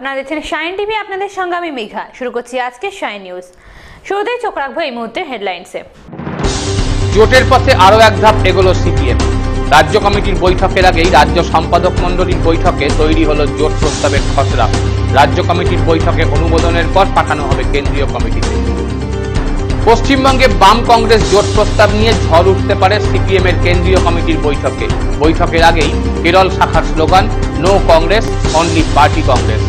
আপনারা দেখছেন shine TV, আপনাদের সঙ্গে আমি মেঘা। শুরু করছি আজকে শাইন নিউজ। শুরুতেই চোখ রাখবো এই মুহূর্তের হেডলাইন্সে। জোটের পথে আরো এক ধাপ এগোলো সিপিএম। রাজ্য কমিটির বৈঠকের আগেই রাজ্য সম্পাদক মণ্ডলীর বৈঠকে তৈরি হলো জোট প্রস্তাবের খসড়া। রাজ্য কমিটির বৈঠকে অনুমোদনের পর পাঠানো হবে কেন্দ্রীয় কমিটিতে। পশ্চিমবঙ্গে বাম কংগ্রেস জোট প্রস্তাব নিয়ে ঝড় উঠতে পারে সিপিএম এর কেন্দ্রীয় কমিটির বৈঠকে। বৈঠকের আগেই কেরল শাখার slogan no Congress, only party Congress.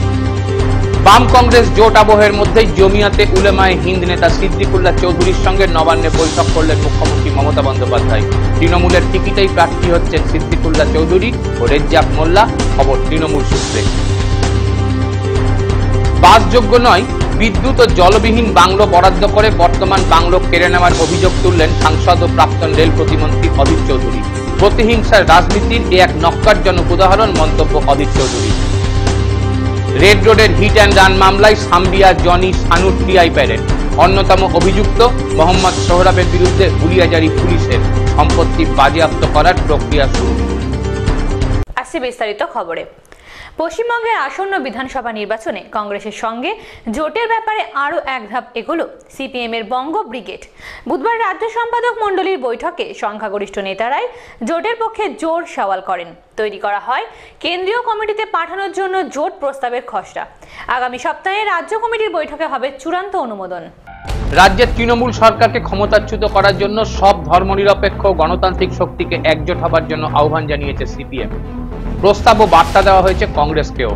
বাম কংগ্রেস জোট আবহের মধ্যেই জমিয়াতে উলেমায়ে হিন্দ নেতা সিদ্দিকুল্লাহ চৌধুরীর সঙ্গে নবান্নে বৈঠক করলেন মুখ্যমন্ত্রী মমতা বন্দ্যোপাধ্যায়। তৃণমূলের টিকিটেই প্রার্থী হচ্ছেন সিদ্দিকুল্লাহ চৌধুরী ও রেজ্জাক মোল্লা, খবর তৃণমূল সূত্রে। বাসযোগ্য নয় বিদ্যুৎ ও জলবিহীন বাংলো বরাদ্দ করে বর্তমান বাংলো কেড়ে নেওয়ার অভিযোগ তুললেন সাংসদ ও প্রাক্তন রেল প্রতিমন্ত্রী অধীর চৌধুরী। প্রতিহিংসার রাজনীতির এ এক নক্কারজনক উদাহরণ মন্তব্য অধীর চৌধুরী। রেড রোডের হিট অ্যান্ড রান মামলায় সাম্বিয়া জনি সানুর টিআই প্যারেড। অন্যতম অভিযুক্ত মোহাম্মদ সোহরাবের বিরুদ্ধে হুলিয়াজারি পুলিশের, সম্পত্তি বাজেয়াপ্ত করার প্রক্রিয়া শুরু। আসছে বিস্তারিত খবরে। পশ্চিমবঙ্গের আসন্ন বিধানসভা নির্বাচনে কংগ্রেসের সঙ্গে জোটের ব্যাপারে আরও এক ধাপ এগোলো সিপিএম এর বঙ্গ ব্রিগেড। বুধবার রাজ্য সম্পাদক মণ্ডলীর বৈঠকে সংখ্যাগরিষ্ঠ নেতারাই জোটের পক্ষে জোর সওয়াল করেন। তৈরি করা হয় কেন্দ্রীয় কমিটিতে পাঠানোর জন্য জোট প্রস্তাবের খসড়া। আগামী সপ্তাহে রাজ্য কমিটির বৈঠকে হবে চূড়ান্ত অনুমোদন। রাজ্যের তৃণমূল সরকারকে ক্ষমতাচ্যুত করার জন্য সব ধর্মনিরপেক্ষ গণতান্ত্রিক শক্তিকে একজোট হবার জন্য আহ্বান জানিয়েছে সিপিএম। প্রস্তাব ও বার্তা দেওয়া হয়েছে কংগ্রেসকেও।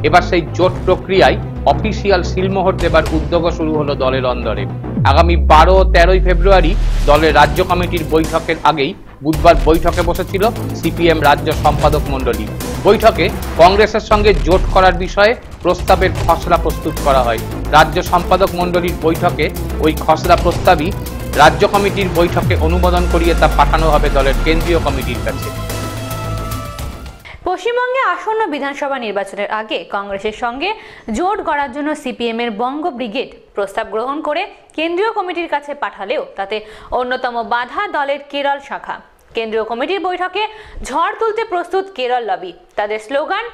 এবার সেই জোট প্রক্রিয়ায় অফিসিয়াল সিলমোহর দেবার উদ্যোগ শুরু হলো দলের অন্দরে। আগামী 12 ও 13 ফেব্রুয়ারি দলের রাজ্য কমিটির বৈঠকের আগেই বুধবার বৈঠকে বসেছিল সিপিএম রাজ্য সম্পাদক মণ্ডলী। বৈঠকে কংগ্রেসের সঙ্গে জোট করার বিষয়ে প্রস্তাবের খসড়া প্রস্তুত করা হয়। রাজ্য সম্পাদক মণ্ডলীর বৈঠকে ওই খসড়া প্রস্তাবই রাজ্য কমিটির বৈঠকে অনুমোদন করিয়ে তা পাঠানো হবে দলের কেন্দ্রীয় কমিটির কাছে। পশ্চিমবঙ্গে আসন্ন বিধানসভা নির্বাচনের আগে কংগ্রেসের সঙ্গে জোট গড়ার জন্য সিপিএম এর বঙ্গ ব্রিগেড প্রস্তাব গ্রহণ করে কেন্দ্রীয় কমিটির কাছে পাঠালেও তাতে অন্যতম বাধা দলের কেরল শাখা। কেন্দ্রীয় কমিটির বৈঠকে ঝড় তুলতে প্রস্তুত কেরল লবি। তাদের slogan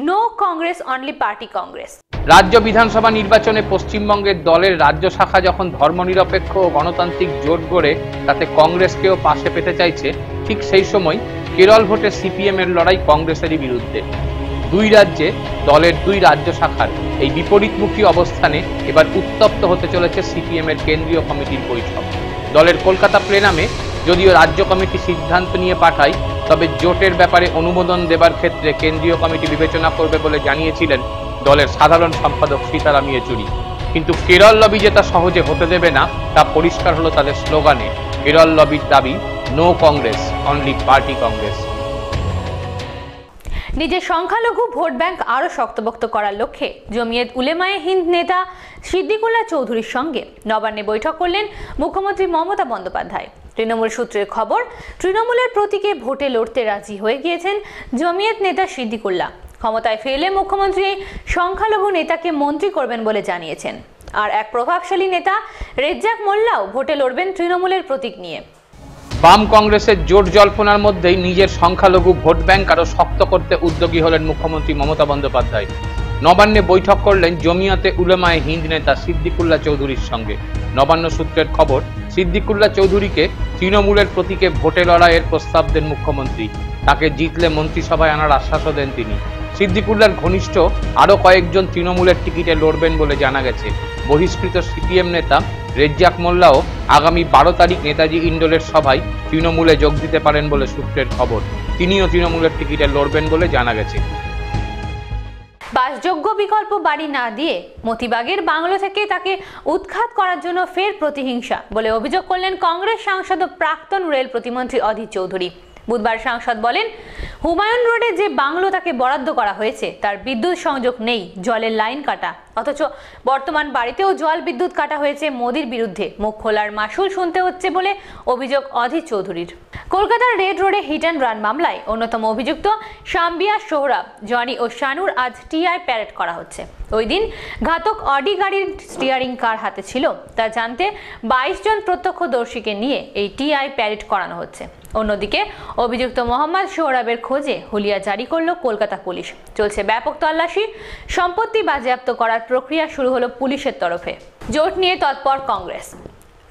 no Congress, only party Congress. রাজ্য বিধানসভা নির্বাচনে পশ্চিমবঙ্গের দলের রাজ্য শাখা যখন ধর্মনিরপেক্ষ ও গণতান্ত্রিক জোট গড়ে তাতে কংগ্রেসকেও পাশে পেতে চাইছে, ঠিক সেই সময় কেরল ভোটে সিপিএম এর লড়াই কংগ্রেসেরই বিরুদ্ধে। দুই রাজ্যে দলের দুই রাজ্য শাখার এই বিপরীতমুখী অবস্থানে এবার উত্তপ্ত হতে চলেছে সিপিএম এর কেন্দ্রীয় কমিটির বৈঠক। দলের কলকাতা প্লেনামে যদিও রাজ্য কমিটি সিদ্ধান্ত নিয়ে পাঠায়, তবে জোটের ব্যাপারে অনুমোদন দেবার ক্ষেত্রে কেন্দ্রীয় কমিটি বিবেচনা করবে বলে জানিয়েছিলেন দলের সাধারণ সম্পাদক সীতারাম ইয়েচুরি। কিন্তু কেরল লবি যে তা সহজে হতে দেবে না তা পরিষ্কার হলো তাদের স্লোগানে। কেরল লবির দাবি no Congress, only party Congress. নিজের সংখ্যালঘু ভোট ব্যাংক আরো শক্তপোক্ত করার লক্ষ্যে জমিয়ত উলেমায়ে হিন্দ নেতা সিদ্দিকুল্লাহ চৌধুরীর সঙ্গে নবান্নে বৈঠক করলেন মুখ্যমন্ত্রী মমতা বন্দ্যোপাধ্যায়। তৃণমূল সূত্রের খবর, তৃণমূলের প্রতীকে ভোটে লড়তে রাজি হয়ে গিয়েছেন জমিয়ত নেতা সিদ্দিকুল্লাহ। ক্ষমতায় ফিরলে মুখ্যমন্ত্রী এই সংখ্যালঘু নেতাকে মন্ত্রী করবেন বলে জানিয়েছেন। আর এক প্রভাবশালী নেতা রেজ্জাক মোল্লাও ভোটে লড়বেন তৃণমূলের প্রতীক নিয়ে। বাম কংগ্রেসের জোট জল্পনার মধ্যেই নিজের সংখ্যালঘু ভোট ব্যাংক আরো শক্ত করতে উদ্যোগী হলেন মুখ্যমন্ত্রী মমতা বন্দ্যোপাধ্যায়। নবান্নে বৈঠক করলেন জমিয়াতে উলেমায়ে হিন্দ নেতা সিদ্দিকুল্লাহ চৌধুরীর সঙ্গে। নবান্ন সূত্রের খবর, সিদ্দিকুল্লাহ চৌধুরীকে তৃণমূলের প্রতীকে ভোটে লড়াইয়ের প্রস্তাব দেন মুখ্যমন্ত্রী। তাকে জিতলে মন্ত্রিসভায় আনার আশ্বাসও দেন তিনি। সিদ্দিকুল্লাহর ঘনিষ্ঠ আরো কয়েকজন তৃণমূলের টিকিটে লড়বেন বলে জানা গেছে। বহিষ্কৃত সিপিএম নেতা রেজ্জাক মোল্লাও আগামী 12 তারিখ নেতাজি ইন্ডোরের সভায় তৃণমূলে যোগ দিতে পারেন বলে সূত্রের খবর। তিনিও তৃণমূলের টিকিটে লড়বেন বলে জানা গেছে। বাসযোগ্য বিকল্প বাড়ি না দিয়ে মতিবাগের বাংলো থেকে তাকে উৎখাত করার জন্য ফের প্রতিহিংসা বলে অভিযোগ করলেন কংগ্রেস সাংসদ ও প্রাক্তন রেল প্রতিমন্ত্রী অধীর চৌধুরী। বুধবার সাংসদ বলেন, হুমায়ুন রোডে যে বাংলো তাকে বরাদ্দ করা হয়েছে তার বিদ্যুৎ সংযোগ নেই, জলের লাইন কাটা, অথচ বর্তমান বাড়িতেও জল বিদ্যুৎ কাটা হয়েছে মোদির বিরুদ্ধে মুখ খোলার মাসুল শুনতে হচ্ছে বলে অভিযোগ অধীর চৌধুরীর। কলকাতার রেড রোডে হিট অ্যান্ড রান মামলায় অন্যতম অভিযুক্ত সাম্বিয়া সোহরাব, জনি ও শানুর আজ টিআই প্যারেড করা হচ্ছে। ওই দিন ঘাতক অডি গাড়ির স্টিয়ারিং কার হাতে ছিল তা জানতে 22 জন প্রত্যক্ষদর্শীকে নিয়ে এই টিআই প্যারেড করানো হচ্ছে। অন্যদিকে অভিযুক্ত মোহাম্মদ সোহরাবের খোঁজে হুলিয়া জারি করল কলকাতা পুলিশ। চলছে ব্যাপক তল্লাশি, সম্পত্তি বাজেয়াপ্ত করার প্রক্রিয়া শুরু হলো পুলিশের তরফে। জোট নিয়ে তৎপর কংগ্রেস।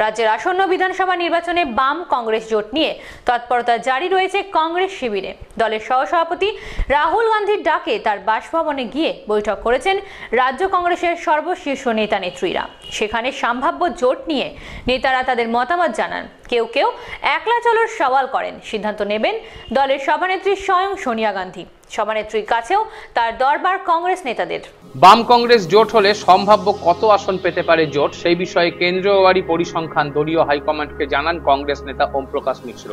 রাজ্যের আসন্ন বিধানসভা নির্বাচনে বাম কংগ্রেস জোট নিয়ে তৎপরতা জারি রয়েছে কংগ্রেস শিবিরে। দলের সহসভাপতি রাহুল গান্ধীর ডাকে তার বাসভবনে গিয়ে বৈঠক করেছেন রাজ্য কংগ্রেসের সর্বশীর্ষ নেতা নেত্রীরা। সেখানে সম্ভাব্য জোট নিয়ে নেতারা তাদের মতামত জানান। কেউ কেউ একলা চলার সওয়াল করেন। সিদ্ধান্ত নেবেন দলের সভানেত্রী স্বয়ং সোনিয়া গান্ধী। সভানেত্রীর কাছেও তার দরবার কংগ্রেস নেতাদের। বাম কংগ্রেস জোট হলে সম্ভাব্য কত আসন পেতে পারে জোট, সেই বিষয়ে কেন্দ্রীয়বাড়ি পরিসংখ্যান দলীয় হাইকমান্ডকে জানান কংগ্রেস নেতা ওম প্রকাশ মিশ্র।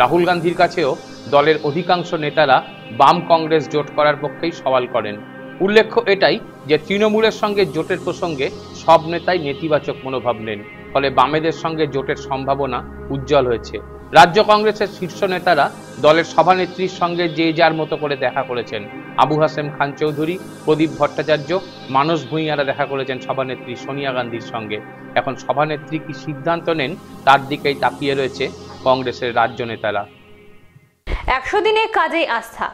রাহুল গান্ধীর কাছেও দলের অধিকাংশ নেতারা বাম কংগ্রেস জোট করার পক্ষেই সওয়াল করেন। উল্লেখ্য এটাই যে তৃণমূলের সঙ্গে জোটের প্রসঙ্গে সব নেতাই নেতিবাচক মনোভাব নেন, ফলে বামেদের সঙ্গে জোটের সম্ভাবনা উজ্জ্বল হয়েছে। রাজ্য কংগ্রেসের শীর্ষ নেতারা দলের সভানেত্রীর সঙ্গে যে যার মতো করে দেখা করেছেন। আবু হাসেম খান চৌধুরী, প্রদীপ ভট্টাচার্য, মানস ভূঁইয়ারা দেখা করেছেন সভানেত্রী সোনিয়া গান্ধীর সঙ্গে। এখন সভানেত্রী কি সিদ্ধান্ত নেন তার দিকেই তাকিয়ে রয়েছে কংগ্রেসের রাজ্য নেতারা। 100 দিনে কাজেই আস্থা।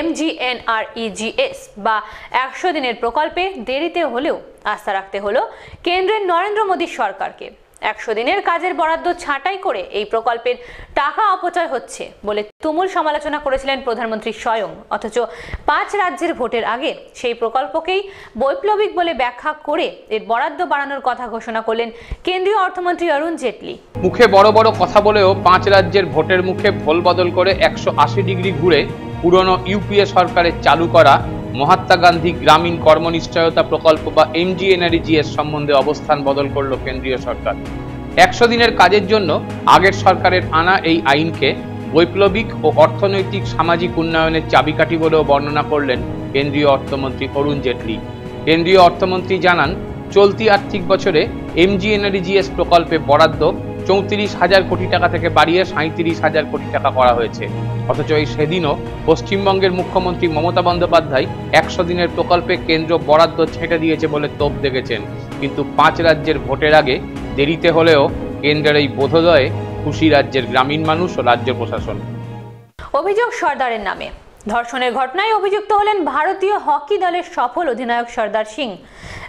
MGNREGS বা 100 দিনের প্রকল্পে দেরিতে হলেও আস্থা রাখতে হলো কেন্দ্রের নরেন্দ্র মোদী সরকারকে। 100 দিনের কাজের বরাদ্দ ছাঁটাই করে এই প্রকল্পের টাকা অপচয় হচ্ছে বলে তুমুল সমালোচনা করেছিলেন প্রধানমন্ত্রী স্বয়ং। অথচ 5 রাজ্যের ভোটের আগে সেই প্রকল্পকেই বৈপ্লবিক বলে ব্যাখ্যা করে এর বরাদ্দ বাড়ানোর কথা ঘোষণা করলেন কেন্দ্রীয় অর্থমন্ত্রী অরুণ জেটলি। মুখে বড় বড় কথা বলেও 5 রাজ্যের ভোটের মুখে ভোল বদল করে 180 ডিগ্রি ঘুরে পুরনো ইউপিএ সরকারের চালু করা মহাত্মা গান্ধী গ্রামীণ কর্মনিশ্চয়তা প্রকল্প বা MGNREGS সম্বন্ধে অবস্থান বদল করল কেন্দ্রীয় সরকার। 100 দিনের কাজের জন্য আগের সরকারের আনা এই আইনকে বৈপ্লবিক ও অর্থনৈতিক সামাজিক উন্নয়নের চাবিকাঠি বলেও বর্ণনা করলেন কেন্দ্রীয় অর্থমন্ত্রী অরুণ জেটলি। কেন্দ্রীয় অর্থমন্ত্রী জানান, চলতি আর্থিক বছরে MGNREGS প্রকল্পে বরাদ্দ 34,000 কোটি টাকা থেকে বাড়িয়ে 37,000 কোটি টাকা করা হয়েছে। অথচ এই সেদিনও পশ্চিমবঙ্গের মুখ্যমন্ত্রী মমতা বন্দ্যোপাধ্যায় 100 দিনের প্রকল্পে কেন্দ্র বরাদ্দ ছেঁটে দিয়েছে বলে তোপ দেখেছেন। কিন্তু 5 রাজ্যের ভোটের আগে দেরিতে হলেও কেন্দ্রের এই বোধোদয়ে খুশি রাজ্যের গ্রামীণ মানুষ ও রাজ্য প্রশাসন। অভিযোগ সর্দারের নামে। ধর্ষণের ঘটনায় অভিযুক্ত হলেন ভারতীয় হকি দলের সফল অধিনায়ক সর্দার সিং।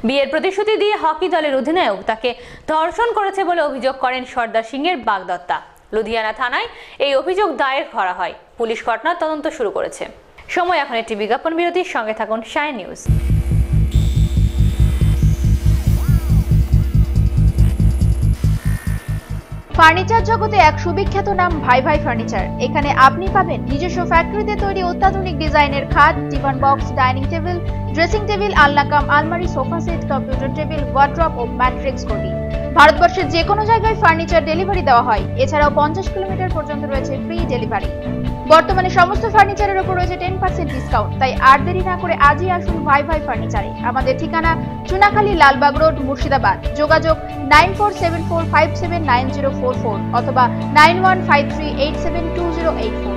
বিয়ের প্রতিশ্রুতি দিয়ে হকি দলের অধিনায়ক তাকে ধর্ষণ করেছে বলে অভিযোগ করেন সর্দার সিং এর বাগদত্তা। লুধিয়ানা থানায় এই অভিযোগ দায়ের করা হয়। পুলিশ ঘটনার তদন্ত শুরু করেছে। সময় এখন একটি বিজ্ঞাপন বিরতির সঙ্গে থাকুন শাইন নিউজ। ফার্নিচার জগতে এক সুবিখ্যাত নাম ভাই ভাই ফার্নিচার। এখানে আপনি পাবেন নিজস্ব ফ্যাক্টরিতে তৈরি অত্যাধুনিক ডিজাইনের খাট, tiffin box, dining table, dressing table, আলনা কাম আলমারি, sofa set, computer table, wardrobe ও ম্যাট্রিক্স গদি। ভারতবর্ষের যে কোনো জায়গায় ফার্নিচার ডেলিভারি দেওয়া হয়। এছাড়াও 50 কিলোমিটার পর্যন্ত রয়েছে ফ্রি ডেলিভারি। বর্তমানে সমস্ত ফার্নিচারের উপর রয়েছে 10% ডিসকাউন্ট। তাই আর দেরি না করে আজই আসুন ভাই ভাই ফার্নিচারে। আমাদের ঠিকানা চুনাখালী, লালবাগ রোড, মুর্শিদাবাদ। যোগাযোগ 9474579044 অথবা 9153872084।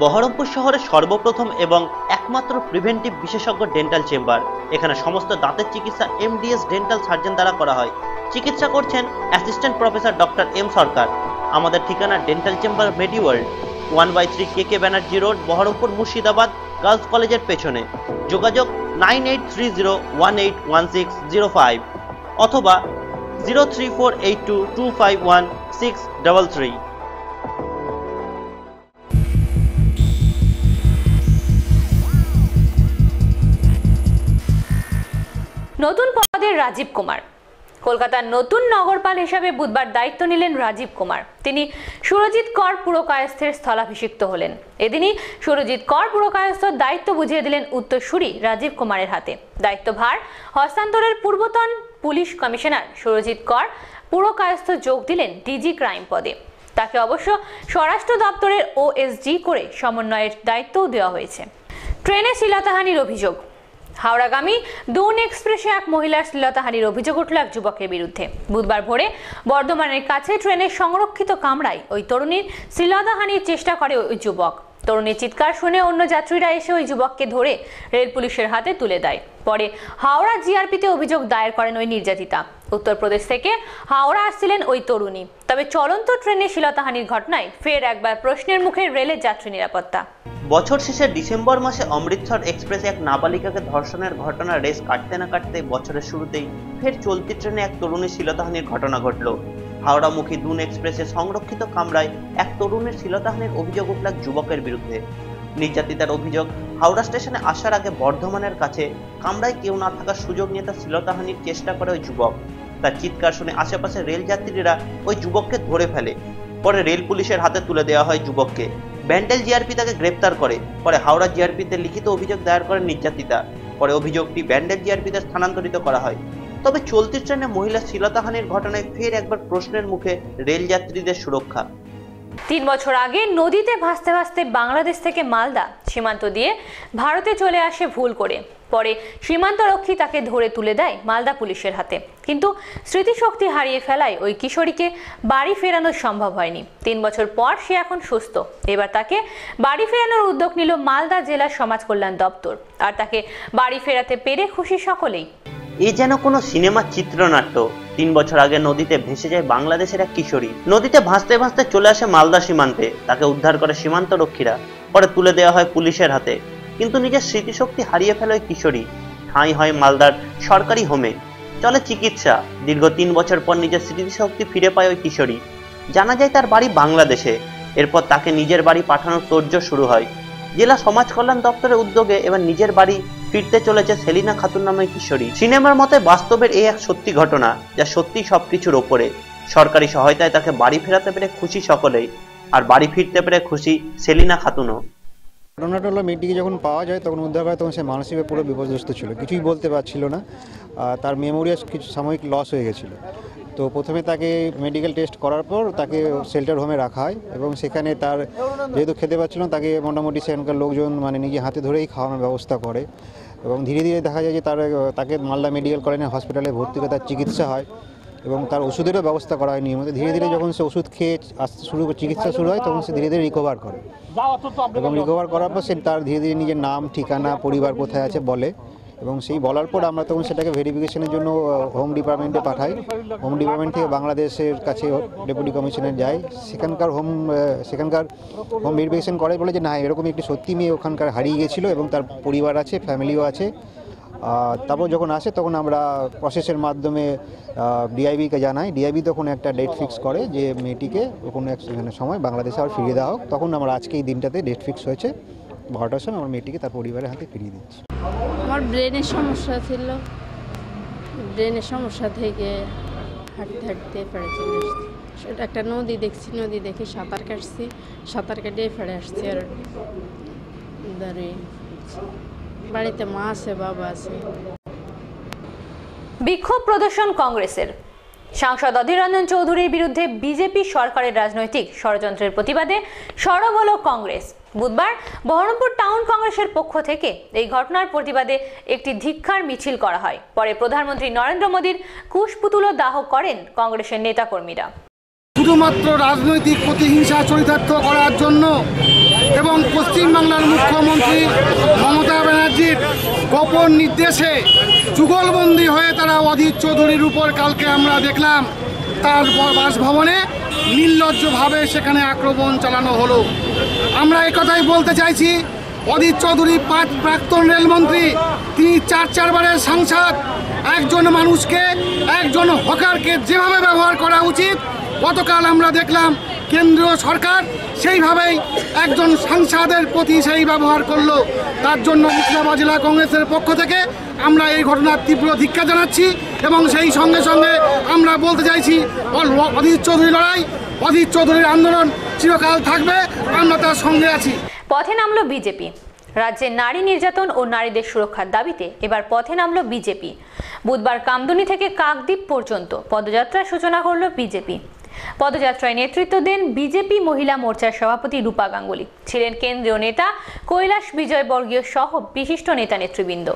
বহরমপুর শহরের সর্বপ্রথম এবং একমাত্র প্রিভেন্টিভ বিশেষজ্ঞ ডেন্টাল চেম্বার। এখানে সমস্ত দাঁতের চিকিৎসা MDS ডেন্টাল সার্জন দ্বারা করা হয়। চিকিৎসা করছেন assistant professor doctor M Sarkar. আমাদের ঠিকানা dental chamber Mediworld, 1/3 KK Banerjee road, Berhampore, Murshidabad, girls কলেজের পেছনে। যোগাযোগ 9830181605 অথবা 03482251633। নতুন পদে রাজীব কুমার। কলকাতার নতুন নগরপাল হিসাবে বুধবার দায়িত্ব নিলেন রাজীব কুমার। তিনি সুরজিৎ কর পুরকায়স্থের স্থলাভিষিক্ত হলেন। এদিনই সুরজিৎ কর পুরকায়স্থ দায়িত্ব বুঝিয়ে দিলেন উত্তরসূরি রাজীব কুমারের হাতে। দায়িত্বভার হস্তান্তরের পূর্বতন পুলিশ কমিশনার সুরজিৎ কর পুরকায়স্থ যোগ দিলেন ডিজি ক্রাইম পদে। তাকে অবশ্য স্বরাষ্ট্র দপ্তরের OSG করে সমন্বয়ের দায়িত্বও দেওয়া হয়েছে। ট্রেনে শ্লীলতাহানির অভিযোগ। হাওড়াগামী দুন এক্সপ্রেসে এক মহিলার শ্লীলতাহানির অভিযোগ উঠল এক যুবকের বিরুদ্ধে। বুধবার ভোরে বর্ধমানের কাছে ট্রেনের সংরক্ষিত কামরায় ওই তরুণীর শ্লীলতাহানির চেষ্টা করে ওই যুবক। তরুণীর চিৎকার শুনে অন্য যাত্রীরা এসে ওই যুবককে ধরে রেল পুলিশের হাতে তুলে দেয়। পরে হাওড়া জিআরপিতে অভিযোগ দায়ের করেন ওই নির্যাতিতা। উত্তরপ্রদেশ থেকে হাওড়া আসছিলেন ওই তরুণী। তবে চলন্ত ট্রেনে শ্লীলতাহানির ঘটনায় ফের একবার প্রশ্নের মুখে রেলের যাত্রী নিরাপত্তা। বছর শেষে ডিসেম্বর মাসে অমৃতসর এক্সপ্রেসে এক নাবালিকাকে ধর্ষণের ঘটনা রেস কাটতে না কাটতে বছরের শুরুতেই ফের চলতি ট্রেনে এক তরুণীর শ্লীলতাহানির ঘটনা ঘটল। হাওড়ামুখী দুন এক্সপ্রেসে সংরক্ষিত কামরায় এক তরুণীর শ্লীলতাহানির অভিযোগ উঠল এক যুবকের বিরুদ্ধে। নির্যাতিতার অভিযোগ, হাওড়া স্টেশনে আসার আগে বর্ধমানের কাছে কামরায় কেউ না থাকার সুযোগ নিয়ে তার শ্লীলতাহানির চেষ্টা করে ওই যুবক। তার চিৎকার শুনে আশেপাশে রেল যাত্রীরা ওই যুবককে ধরে ফেলে। পরে রেল পুলিশের হাতে তুলে দেওয়া হয় যুবককে। ব্যান্ডেল জিআরপি তাকে গ্রেপ্তার করে। পরে হাওড়া জিআরপিতে লিখিত অভিযোগ দায়ের করেন নির্যাতিতা। পরে অভিযোগটি ব্যান্ডেল জিআরপিতে স্থানান্তরিত করা হয়। তবে চলতি ট্রেনে মহিলা শ্লীলতাহানির ঘটনায় ফের একবার প্রশ্নের মুখে রেল যাত্রীদের সুরক্ষা। 3 বছর আগে নদীতে ভাসতে ভাসতে বাংলাদেশ থেকে মালদা সীমান্ত দিয়ে ভারতে চলে আসে ভুল করে। পরে সীমান্তরক্ষী তাকে ধরে তুলে দেয় মালদা পুলিশের হাতে। কিন্তু স্মৃতিশক্তি হারিয়ে ফেলায় ওই কিশোরীকে বাড়ি ফেরানো সম্ভব হয়নি। 3 বছর পর সে এখন সুস্থ। এবার তাকে বাড়ি ফেরানোর উদ্যোগ নিল মালদা জেলা সমাজ কল্যাণ দপ্তর। আর তাকে বাড়ি ফেরাতে পেরে খুশি সকলেই। এ যেন কোনো সিনেমার চিত্রনাট্য। 3 বছর আগে নদীতে ভেসে যায় বাংলাদেশের এক কিশোরী। নদীতে ভাসতে ভাসতে চলে আসে মালদা সীমান্তে। তাকে উদ্ধার করে সীমান্ত রক্ষীরা। পরে তুলে দেওয়া হয় পুলিশের হাতে। কিন্তু নিজের স্মৃতিশক্তি হারিয়ে ফেলে ওই কিশোরী। ঠাঁই হয় মালদার সরকারি হোমে। চলে চিকিৎসা। দীর্ঘ 3 বছর পর নিজের স্মৃতিশক্তি ফিরে পায় ওই কিশোরী। জানা যায় তার বাড়ি বাংলাদেশে। এরপর তাকে নিজের বাড়ি পাঠানোর তোড়জোড় শুরু হয়। জেলা সমাজ কল্যাণ দপ্তরের উদ্যোগে এবার নিজের বাড়ি ফিরতে চলেছে সেলিনা খাতুন নামে কিশোরী। সিনেমার মতে বাস্তবের এই এক সত্যি ঘটনা, যা সত্যি সবকিছুর ওপরে। সরকারি সহায়তায় তাকে বাড়ি ফেরাতে পেরে খুশি সকলেই। আর বাড়ি ফিরতে পেরে খুশি সেলিনা খাতুনও। ঘটনাটা হলো, মেয়েটিকে যখন পাওয়া যায় তখন উদ্ধার করে, তখন সে মানসিকভাবে পুরো বিপর্যস্ত ছিল, কিছুই বলতে পারছিল না। তার মেমোরি কিছু সাময়িক লস হয়ে গেছিলো। তো প্রথমে তাকে মেডিকেল টেস্ট করার পর তাকে শেল্টার হোমে রাখা হয় এবং সেখানে তার যেহেতু খেতে পাচ্ছিল না, তাকে মোটামুটি সেখানকার লোকজন নিজে হাতে ধরেই খাওয়ানোর ব্যবস্থা করে। এবং ধীরে ধীরে দেখা যায় যে তাকে মালদা মেডিকেল কলেজের হসপিটালে ভর্তি করে তার চিকিৎসা হয় এবং তার ওষুধেরও ব্যবস্থা করা হয় নিয়মিত। ধীরে ধীরে যখন সে ওষুধ খেয়ে আসতে চিকিৎসা শুরু হয়, তখন সে ধীরে ধীরে রিকভার করে এবং রিকভার করার পর সে তার ধীরে ধীরে নিজের নাম, ঠিকানা, পরিবার কোথায় আছে বলে এবং সেই বলার পর আমরা তখন সেটাকে ভেরিফিকেশনের জন্য হোম ডিপার্টমেন্টে পাঠাই। হোম ডিপার্টমেন্ট থেকে বাংলাদেশের কাছে ডেপুটি কমিশনার যায়। সেখানকার হোম ভেরিফিকেশন করে, বলে যে না, এরকম একটি সত্যি মেয়ে ওখানকার হারিয়ে গেছিলো এবং তার পরিবার আছে, ফ্যামিলিও আছে। তারপর যখন আসে তখন আমরা প্রসেসের মাধ্যমে ডিআইবিকে জানাই। ডিআইবি তখন একটা ডেট ফিক্স করে যে মেয়েটিকে কোনো এক সময় বাংলাদেশে আবার ফিরিয়ে দেওয়া হোক। তখন আমরা আজকে এই দিনটাতে ডেট ফিক্স হয়েছে 12টার সময় আমরা মেয়েটিকে তার পরিবারের হাতে ফিরিয়ে দিচ্ছি। আমার ব্রেনের সমস্যা ছিল, ব্রেনের সমস্যা থেকে হাঁটতে হাঁটতে ফেড়ে চলে আসছি। সেটা একটা নদী দেখছি, নদী দেখে সাঁতার কাটছি, সাঁতার কেটে ফেড়ে আসছি। আর দাঁড়িয়ে বাড়িতে মা আছে, বাবা আছে। বিক্ষোভ প্রদর্শন কংগ্রেসের। সাংসদ অধীর রঞ্জন চৌধুরীর বিরুদ্ধে বিজেপি সরকারের রাজনৈতিক ষড়যন্ত্রের প্রতিবাদে সরব হল কংগ্রেস। বুধবার বহরমপুর টাউন কংগ্রেসের পক্ষ থেকে এই ঘটনার প্রতিবাদে একটি ধিক্কার মিছিল করা হয়। পরে প্রধানমন্ত্রী নরেন্দ্র মোদীর কুশপুতুলও দাহ করেন কংগ্রেসের নেতাকর্মীরা। শুধুমাত্র রাজনৈতিক প্রতিহিংসা চরিতার্থ করার জন্য এবং পশ্চিমবাংলার মুখ্যমন্ত্রী মমতা ব্যানার্জির গোপন নির্দেশে যুগলবন্দি হয়ে তারা অধীর চৌধুরীর উপর কালকে আমরা দেখলাম তার বাসভবনে নির্লজ্জভাবে সেখানে আক্রমণ চালানো হলো। আমরা একথাই বলতে চাইছি, অধীর চৌধুরী প্রাক্তন রেলমন্ত্রী, তিনি 4 বারের সাংসদ। একজন মানুষকে, একজন হকারকে যেভাবে ব্যবহার করা উচিত, গতকাল আমরা দেখলাম কেন্দ্রীয় সরকার সেইভাবেই একজন সাংসদের প্রতি সেই ব্যবহার করলো। তার জন্য মুর্শিদাবাদ জেলা কংগ্রেসের পক্ষ থেকে আমরা এই ঘটনার তীব্র ধিক্কার জানাচ্ছি এবং সেই সঙ্গে সঙ্গে আমরা বলতে চাইছি, অধীর চৌধুরী লড়াই, অধীর চৌধুরীর আন্দোলন চিরকাল থাকবে, আমরা তার সঙ্গে আছি। পথে নামলো বিজেপি। রাজ্যে নারী নির্যাতন ও নারীদের সুরক্ষার দাবিতে এবার পথে নামলো বিজেপি। বুধবার কামদুনি থেকে কাকদ্বীপ পর্যন্ত পদযাত্রার সূচনা করল বিজেপি। পদযাত্রায় নেতৃত্ব দেন বিজেপি মহিলা মোর্চার সভাপতি রূপা গাঙ্গুলি। ছিলেন কেন্দ্রীয় নেতা কৈলাস বিজয়বর্গীয় সহ বিশিষ্ট নেতা নেতৃবৃন্দ।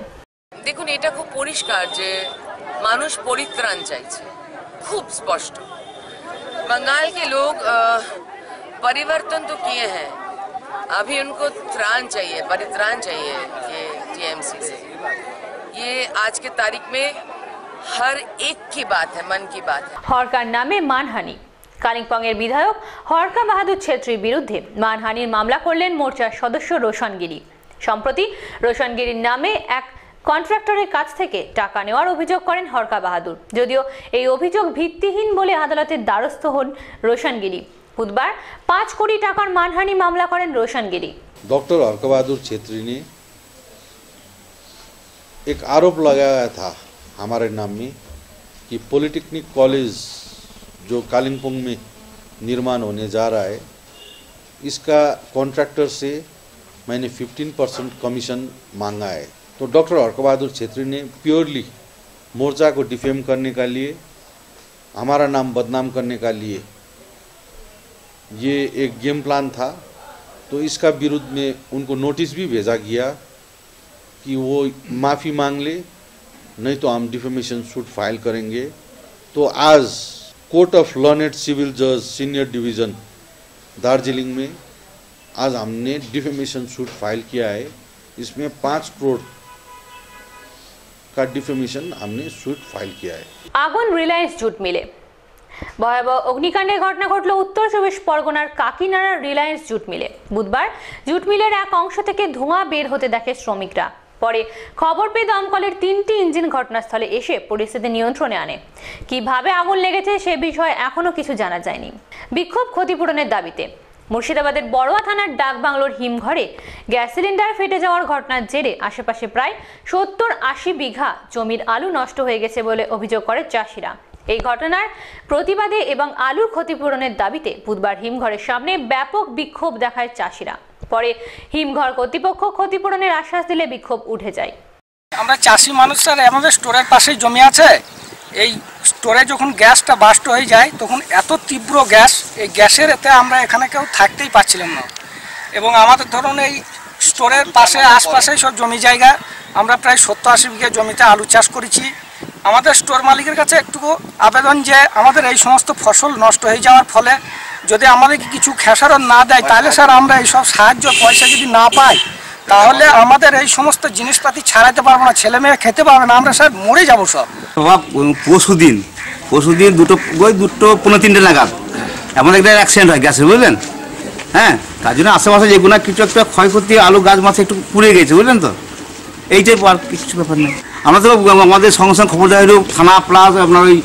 দেখুন, এটা খুব পরিষ্কার যে মানুষ পরিত্রাণ চাইছে, খুব স্পষ্ট। बंगाल के लोग परिवर्तन तो किए हैं, अभी उनको त्राण चाहिए, परित्राण चाहिए ये टीएमसी से। ये आज के तारीख में हर एक की बात है, मन की बात है। হরকার নামে মানহানি। কালিম্পংয়ের বিধায়ক হরকা বাহাদুর ছেত্রীর বিরুদ্ধে মানহানির মামলা করলেন মোর্চার সদস্য রোশন গিরি। সম্প্রতি রোশন গিরির নামে এক কন্ট্রাক্টরের কাছ থেকে টাকা নেওয়ার অভিযোগ করেন হরকা বাহাদুর। যদিও এই অভিযোগ ভিত্তিহীন বলে আদালতের দ্বারস্থ হন রোশন গিরি। বুধবার 5 কোটি টাকার মানহানি মামলা করেন রোশন গিরি। डॉक्टर हरका बहादुर छेत्री ने एक आरोप लगाया था हमारे नाम में कि पॉलिटेक्निक कॉलेज जो कालिम्पोंग में निर्माण होने जा रहा है, इसका कॉन्ट्रैक्टर से मैंने 15% कमीशन मांगा है। तो डॉक्टर हरका बहादुर छेत्री ने प्योरली मोर्चा को डिफेम करने का लिए, हमारा नाम बदनाम करने का लिए ये एक गेम प्लान था। तो इसका विरुद्ध में उनको नोटिस भी भेजा गया कि वो माफ़ी मांग ले, नहीं तो हम डिफेमेशन सूट फाइल करेंगे। तो आज कोर्ट ऑफ लर्नेड सिविल जज सीनियर डिवीज़न दार्जिलिंग में आज हमने डिफेमेशन सूट फाइल किया है। इसमें 5 करोड़ का डिफेमेशन हमने सूट फाइल किया है। আগুন রিলায়েন্স জুট মিলে। ভয়াবহ অগ্নিকাণ্ডের ঘটনা ঘটল উত্তর চব্বিশ পরগনার কাকিনাড়ার রিলায়েন্স জুট মিলে। বুধবার জুট মিলের এক অংশ থেকে ধোঁয়া বের হতে দেখে শ্রমিকরা। পরে খবর পেয়ে দমকলের 3টি ইঞ্জিন ঘটনাস্থলে এসে পরিস্থিতি নিয়ন্ত্রণে আনে। কিভাবে আগুন লেগেছে সে বিষয়ে এখনো কিছু জানা যায়নি। বিক্ষোভ ক্ষতিপূরণের দাবিতে মুর্শিদাবাদের বড়ুয়া থানার ডাকবাংলোর হিমঘরে গ্যাস সিলিন্ডার ফেটে যাওয়ার ঘটনার জেরে আশেপাশে প্রায় 70-80 বিঘা জমির আলু নষ্ট হয়ে গেছে বলে অভিযোগ করে চাষিরা। এই ঘটনার প্রতিবাদে এবং আলুর ক্ষতিপূরণের দাবিতে বুধবার হিমঘরের সামনে ব্যাপক বিক্ষোভ দেখায় চাষিরা। পরে হিমঘর কর্তৃপক্ষ ক্ষতিপূরণের আশ্বাস দিলে বিক্ষোভ উঠে যায়। আমরা চাষি মানুষরা আমাদের স্টোরের পাশেই জমি আছে। এই স্টোরে যখন গ্যাসটা বাস্ট হয়ে যায় তখন এত তীব্র গ্যাস, এই গ্যাসের এতে আমরা এখানে কেউ থাকতেই পারছিলাম না। এবং আমাদের ধরুন এই স্টোরের পাশে আশপাশে সব জমি জায়গা, আমরা প্রায় 70-80 বিঘা জমিতে আলু চাষ করেছি। আমাদের স্টোর মালিকের কাছে একটুকু আবেদন যে আমাদের এই সমস্ত ফসল নষ্ট হয়ে যাওয়ার ফলে যদি আমাদেরকে কিছু খেসারত না দেয়, তাহলে স্যার আমরা এই সব সাহায্য পয়সা যদি না পাই তাহলে আমাদের এই সমস্ত জিনিসপাতি ছাড়াতে পারবো না, ছেলে মেয়ে খেতে পারবে না, আমরা স্যার মরে যাবো সব। পরশুদিন 2:15 নাগাদ আমাদের একটা অ্যাক্সিডেন্ট হয় গ্যাসে, বুঝলেন? হ্যাঁ, তার জন্য আশেপাশে যেগুলো কিছু একটা ক্ষয়ক্ষতি, আলু গাছ মাছ একটু পুড়ে গেছে, বুঝলেন তো? এইটাই আর কিছু ব্যাপার নেই। আমরা তো আমাদের সঙ্গে সঙ্গে খবর দেওয়া হলো থানা প্লাস আপনার ওই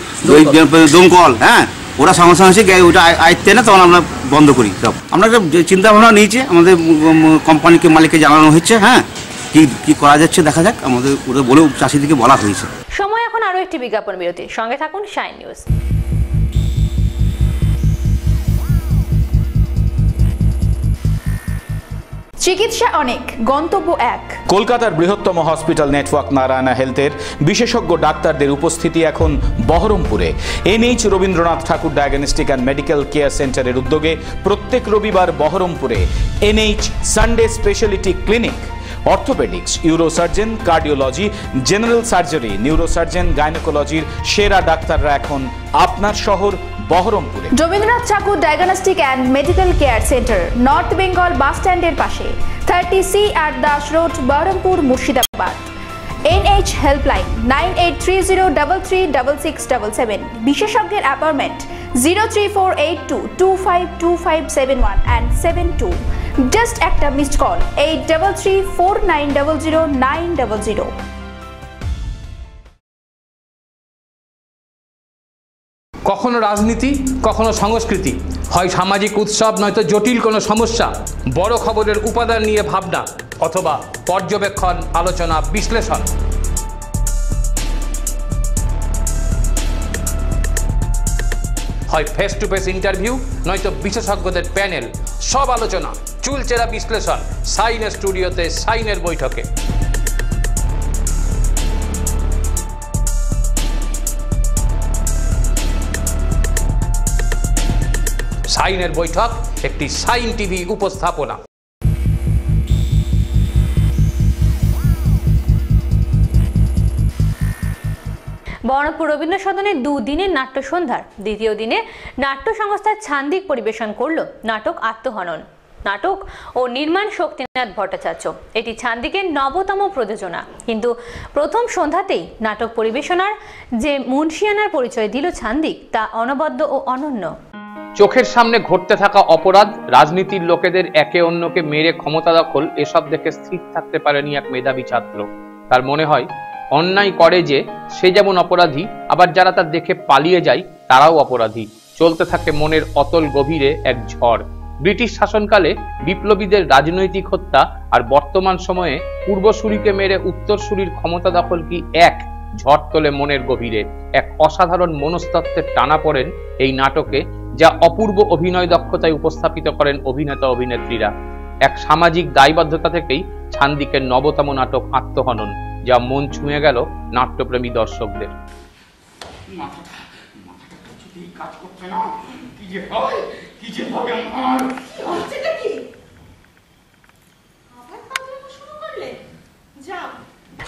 দমকল, হ্যাঁ, ওরা সঙ্গে সঙ্গে এসে ওটা আয়ত্তে না, তখন আমরা বন্ধ করি সব। আমরা একটা চিন্তা ভাবনা নিয়েছি, আমাদের কোম্পানিকে মালিককে জানানো হচ্ছে, হ্যাঁ, কি করা যাচ্ছে দেখা যাক। আমাদের ওরা বলে চাষিদেরকে বলা হয়েছে। সময় এখন আরো একটি বিজ্ঞাপন বিরতি। সঙ্গে থাকুন শাইন নিউজ। চিকিৎসা অনেক, গন্তব্য এক। কলকাতার বৃহত্তম হসপিটাল নেটওয়ার্ক নারায়ণা হেলথের বিশেষজ্ঞ ডাক্তারদের উপস্থিতি এখন বহরমপুরে। NH Rabindranath Thakur diagnostic and medical care সেন্টারের উদ্যোগে প্রত্যেক রবিবার বহরমপুরে NH Sunday speciality clinic. Orthopaedics, urosurgeon, cardiology, general surgery, neurosurgeon, গাইনোকোলজির সেরা ডাক্তাররা এখন আপনার শহর বহরমপুরে। Rabindranath Thakur diagnostic and medical care centre, north Bengal bus স্ট্যান্ডের পাশে, 30C at Das road, Berhampore, Murshidabad. NH helpline 9830336677। বিশেষজ্ঞের অ্যাপয়েন্টমেন্ট 03482252571 and 72। জাস্ট একটা মিসড কল 8334900900। কখনো রাজনীতি, কখনো সংস্কৃতি, হয় সামাজিক উৎসব নয়তো জটিল কোনো সমস্যা, বড় খবরের উপাদান নিয়ে ভাবনা অথবা পর্যবেক্ষণ, আলোচনা, বিশ্লেষণ। হয় ফেস টু ফেস ইন্টারভিউ নয়তো বিশেষজ্ঞদের প্যানেল, সব আলোচনা, চুলচেরা বিশ্লেষণ সাইনের স্টুডিওতে, সাইনের বৈঠকে। সাইনের বৈঠক একটি সাইন টিভি উপস্থাপনা। বহরমপুর রবীন্দ্র সদনে 2 দিনের নাট্য সন্ধ্যার দ্বিতীয় দিনে নাট্য সংস্থার ছান্দিক পরিবেশন করল নাটক আত্মহনন। নাটক ও নির্মাণ শক্তিনাথ ভট্টাচার্য। এটি ছান্দিকের নবতম প্রযোজনা, কিন্তু প্রথম সন্ধ্যাতেই নাটক পরিবেশনার যে মুন্সিয়ানার পরিচয় দিল ছান্দিক তা অনবদ্য ও অনন্য। চোখের সামনে ঘটতে থাকা অপরাধ, রাজনীতির লোকেদের একে অন্যকে মেরে ক্ষমতা দখল, এসব দেখে স্থির থাকতে পারেনি এক মেধাবী ছাত্র। তার মনে হয় অন্যায় করে যে সে যেমন অপরাধী, আবার যারা তার দেখে পালিয়ে যায় তারাও অপরাধী। চলতে থাকে মনের অতল গভীরে এক ঝড়। ব্রিটিশ শাসনকালে বিপ্লবীদের রাজনৈতিক হত্যা আর বর্তমান সময়ে পূর্বসূরিকে মেরে উত্তরসূরির ক্ষমতা দখল কি এক ঝড় তোলে মনের গভীরে। এক অসাধারণ মনস্তত্ত্বের টানা পড়েন এই নাটকে, যা অপূর্ব অভিনয় দক্ষতায় উপস্থাপিত করেন অভিনেতা অভিনেত্রীরা। এক সামাজিক দায়বদ্ধতা থেকেই ছান্দিকের নবতম নাটক আত্মহনন, যা মন ছুঁয়ে গেল নাট্যপ্রেমী দর্শকদের।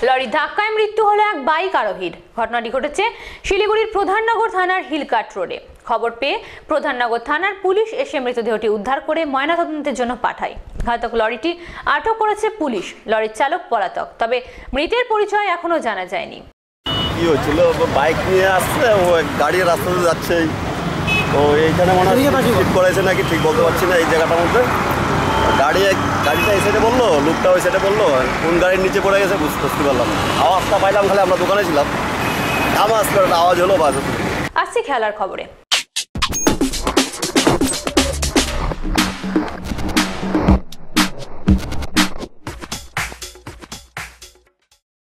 লরির ধাক্কায় মৃত্যু হলো এক বাইক আরোহীর। ঘটনাটি ঘটেছে শিলিগুড়ির প্রধাননগর থানার হিলকাট রোডে। খবর পেয়ে প্রধাননগর থানার পুলিশ এসে মৃতদেহটি উদ্ধার করে ময়নাতদন্তের জন্য পাঠায়। ঘাতক লরিটি আটক করেছে পুলিশ। লরির চালক পলাতক, তবে মৃতের পরিচয় এখনো জানা যায়নি। কি হয়েছিল, বাইক নিয়ে আসছে, ও গাড়ি রাস্তাতে যাচ্ছে, তো এইখানে মনে হয় ঠিক করেছে নাকি ঠিক বলতে পারছি না। এই জায়গাটার মধ্যে গাড়িটা এই সাইডে বললো, লোকটা ওই সাইডে বললো, কোন গাড়ির নিচে পড়ে গেছে বুঝতে পারলাম না। আওয়াজটা পাইলাম, খালি আমরা দোকানে ছিলাম, আওয়াজ হলো বাস। আসছি খেলার খবরে।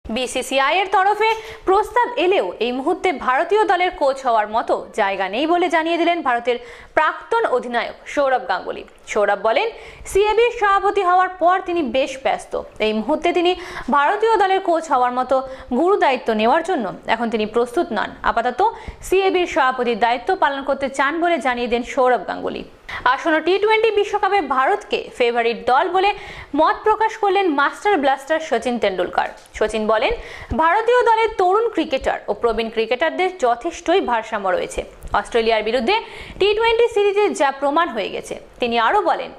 বিসিসিআই এর তরফে প্রস্তাব এলেও এই মুহূর্তে ভারতীয় দলের কোচ হওয়ার মতো জায়গা নেই বলে জানিয়ে দিলেন ভারতের প্রাক্তন অধিনায়ক সৌরভ গাঙ্গুলি। সৌরভ বলেন, সিএবির সভাপতি হওয়ার পর তিনি বেশ ব্যস্ত। এই মুহূর্তে তিনি ভারতীয় দলের কোচ হওয়ার মতো গুরু দায়িত্ব নেওয়ার জন্য এখন তিনি প্রস্তুত নন। আপাতত সিএবির সভাপতির দায়িত্ব পালন করতে চান বলে জানিয়ে দেন সৌরভ গাঙ্গুলি। আসন্ন টি-20 বিশ্বকাপে ভারতকে ফেভারিট দল বলে মত প্রকাশ করলেন মাস্টার ব্লাস্টার সচিন তেন্ডুলকর। সচিন বলেন, ভারতীয় দলের তরুণ ক্রিকেটার ও প্রবীণ ক্রিকেটারদের যথেষ্টই ভারসাম্য রয়েছে। অস্ট্রেলিয়ার বিরুদ্ধে টি-20 সিরিজে যা প্রমাণ হয়ে গেছে। তিনি আরও বলেন,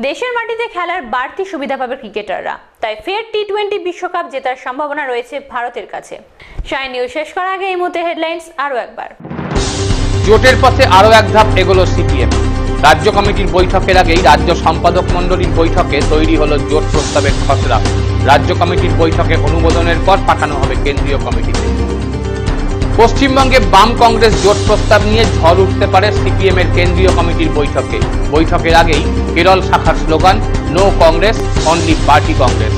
দেশের মাটিতে খেলার বাড়তি সুবিধা পাবে ক্রিকেটাররা, তাই ফের টি-20 বিশ্বকাপ জেতার সম্ভাবনা রয়েছে ভারতের কাছে। শাইন নিউজ শেষ করার আগে এই মুহূর্তে হেডলাইন্স আরও একবার। জোটের পথে আরও এক ধাপ এগোলো সিপিএম। রাজ্য কমিটির বৈঠকের আগেই রাজ্য সম্পাদক মণ্ডলীর বৈঠকে তৈরি হলো জোট প্রস্তাবের খসড়া। রাজ্য কমিটির বৈঠকে অনুমোদনের পর পাঠানো হবে কেন্দ্রীয় কমিটিতে। পশ্চিমবঙ্গে বাম কংগ্রেস জোট প্রস্তাব নিয়ে ঝড় উঠতে পারে সিপিএম এর কেন্দ্রীয় কমিটির বৈঠকে। বৈঠকের আগেই কেরল শাখার slogan, no Congress, only party Congress.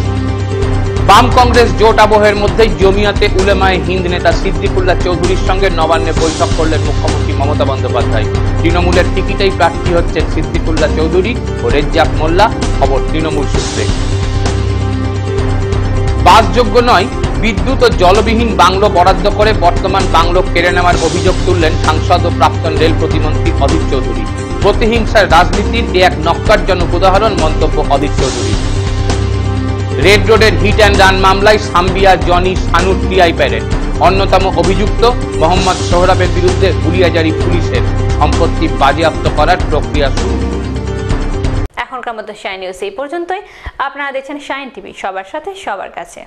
বাম কংগ্রেস জোট আবহের মধ্যেই জমিয়াতে উলেমায়ে হিন্দ নেতা সিদ্দিকুল্লাহ চৌধুরীর সঙ্গে নবান্নে বৈঠক করলেন মুখ্যমন্ত্রী মমতা বন্দ্যোপাধ্যায়। তৃণমূলের টিকিটেই প্রার্থী হচ্ছেন সিদ্দিকুল্লাহ চৌধুরী ও রেজ্জাক মোল্লা, খবর তৃণমূল সূত্রে। বাসযোগ্য নয়, বিদ্যুৎ ও জলবিহীন বাংলো বরাদ্দ করে বর্তমান বাংলো কেড়ে নেওয়ার অভিযোগ তুললেন সাংসদ ও প্রাক্তন রেল প্রতিমন্ত্রী অধীর চৌধুরী। প্রতিহিংসার রাজনীতির এ এক নক্কারজনক উদাহরণ মন্তব্য অধীর চৌধুরী। রেড রোডের হিট অ্যান্ড রান মামলায় সাম্বিয়া জনি সানুর টিআই প্যারেড। অন্যতম অভিযুক্ত মোহাম্মদ সোহরাবের বিরুদ্ধে হুলিয়াজারি পুলিশের, সম্পত্তি বাজেয়াপ্ত করার প্রক্রিয়া শুরু। এখনকার মতো শাইন নিউজ এই পর্যন্তই। আপনারা দেখছেন শাইন টিভি, সবার সাথে সবার কাছে।